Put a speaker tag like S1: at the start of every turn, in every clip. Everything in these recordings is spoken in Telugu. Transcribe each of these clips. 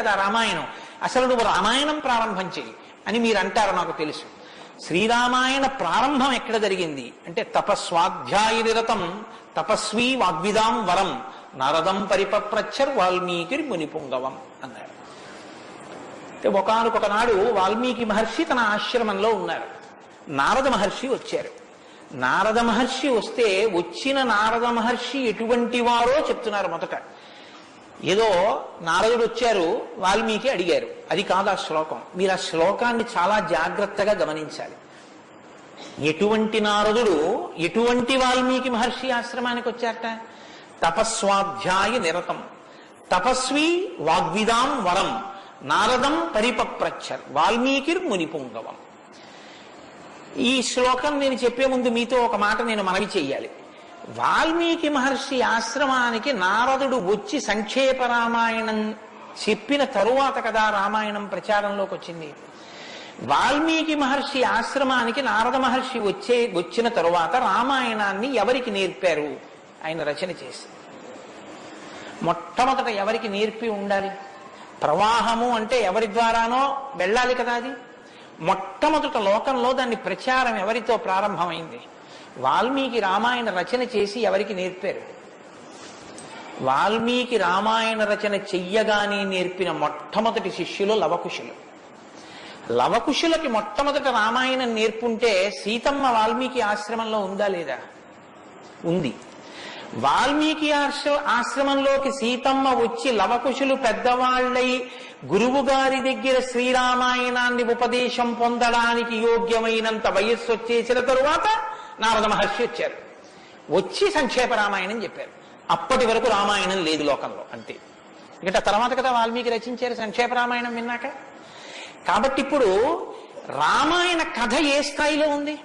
S1: కదా రామాయణం, అసలు నువ్వు రామాయణం ప్రారంభం చెయ్యి అని మీరు అంటారు, నాకు తెలుసు. శ్రీరామాయణ ప్రారంభం ఎక్కడ జరిగింది అంటే తపస్వాధ్యాయ నిరతం తపస్వీ వాగ్విదాం వరం నారదం పరిపప్రచ్చర్ వాల్మీకి మునిపుంగవం అన్నారు. అంటే ఒకానొక నాడు వాల్మీకి మహర్షి తన ఆశ్రమంలో ఉన్నారు. నారద మహర్షి వచ్చారు. నారద మహర్షి వస్తే వచ్చిన నారద మహర్షి ఎటువంటి వారో చెప్తున్నారు. మొదట ఏదో నారదుడు వచ్చారు, వాల్మీకి అడిగారు, అది కాదు ఆ శ్లోకం. మీరు ఆ శ్లోకాన్ని చాలా జాగ్రత్తగా గమనించాలి. ఎటువంటి నారదుడు ఎటువంటి వాల్మీకి మహర్షి ఆశ్రమానికి వచ్చారట? తపస్వాధ్యాయ నిరతం తపస్వి వాగ్విదాం వరం నారదం పరిపప్రచ్చర్ వాల్మీకి మునిపుంగవం. ఈ శ్లోకం నేను చెప్పే ముందు మీతో ఒక మాట నేను మనవి చెయ్యాలి. వాల్మీకి మహర్షి ఆశ్రమానికి నారదుడు వచ్చి సంక్షేప రామాయణం చెప్పిన తరువాత కదా రామాయణం ప్రచారంలోకి వచ్చింది. వాల్మీకి మహర్షి ఆశ్రమానికి నారద మహర్షి వచ్చిన తరువాత రామాయణాన్ని ఎవరికి నేర్పారు? ఆయన రచన చేసి మొట్టమొదట ఎవరికి నేర్పి ఉండాలి? ప్రవాహము అంటే ఎవరి ద్వారానో వెళ్ళాలి కదా. అది మొట్టమొదట లోకంలో దాన్ని ప్రచారం ఎవరితో ప్రారంభమైంది? వాల్మీకి రామాయణ రచన చేసి ఎవరికి నేర్పారు? వాల్మీకి రామాయణ రచన చెయ్యగానే నేర్పిన మొట్టమొదటి శిష్యులు లవకుశులు. లవకుశులకి మొట్టమొదట రామాయణం నేర్పుంటే సీతమ్మ వాల్మీకి ఆశ్రమంలో ఉందా లేదా? ఉంది. వాల్మీకి ఆశ్రమంలోకి సీతమ్మ వచ్చి లవకుశులు పెద్దవాళ్ళై గురువు గారి దగ్గర శ్రీరామాయణాన్ని ఉపదేశం పొందడానికి యోగ్యమైనంత వయస్సు వచ్చేసిన తరువాత నారద మహర్షి వచ్చారు. వచ్చి సంక్షేప రామాయణం చెప్పారు. అప్పటి వరకు రామాయణం లేదు లోకంలో, అంతే. ఎందుకంటే తర్వాత కదా వాల్మీకి రచించారు సంక్షేప రామాయణం విన్నాక. కాబట్టి ఇప్పుడు రామాయణ కథ ఏ స్థాయిలో ఉంది,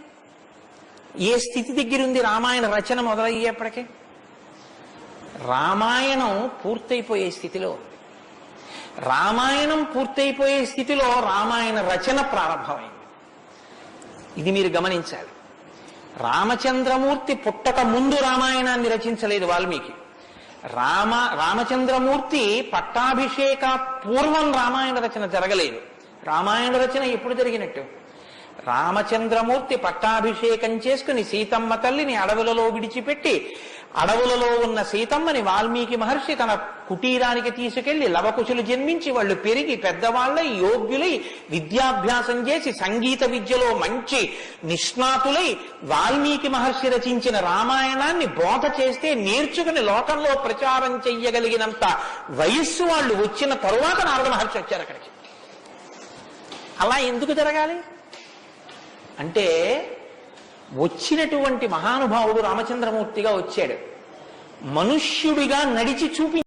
S1: ఏ స్థితి దగ్గర ఉంది? రామాయణ రచన మొదలయ్యేప్పటికీ రామాయణం పూర్తయిపోయే స్థితిలో ఉంది. రామాయణం పూర్తయిపోయే స్థితిలో రామాయణ రచన ప్రారంభమైంది. ఇది మీరు గమనించాలి. రామచంద్రమూర్తి పుట్టక ముందు రామాయణాన్ని రచించలేదు వాల్మీకి. రామచంద్రమూర్తి పట్టాభిషేక పూర్వం రామాయణ రచన జరగలేదు. రామాయణ రచన ఎప్పుడు జరిగినట్టు? రామచంద్రమూర్తి పట్టాభిషేకం చేసుకుని సీతమ్మ తల్లిని అడవులలో విడిచిపెట్టి అడవులలో ఉన్న సీతమ్మని వాల్మీకి మహర్షి తన కుటీరానికి తీసుకెళ్లి లవకుశులు జన్మించి వాళ్ళు పెరిగి పెద్దవాళ్ళై యోగ్యులై విద్యాభ్యాసం చేసి సంగీత విద్యలో మంచి నిష్ణాతులై వాల్మీకి మహర్షి రచించిన రామాయణాన్ని బోధ చేస్తే నేర్చుకుని లోకంలో ప్రచారం చెయ్యగలిగినంత వయస్సు వాళ్ళు వచ్చిన తరువాత నారద మహర్షి వచ్చారు అక్కడికి. అలా ఎందుకు జరగాలి అంటే వచ్చినటువంటి మహానుభావుడు రామచంద్రమూర్తిగా వచ్చాడు. మనుష్యుడిగా నడిచి చూపి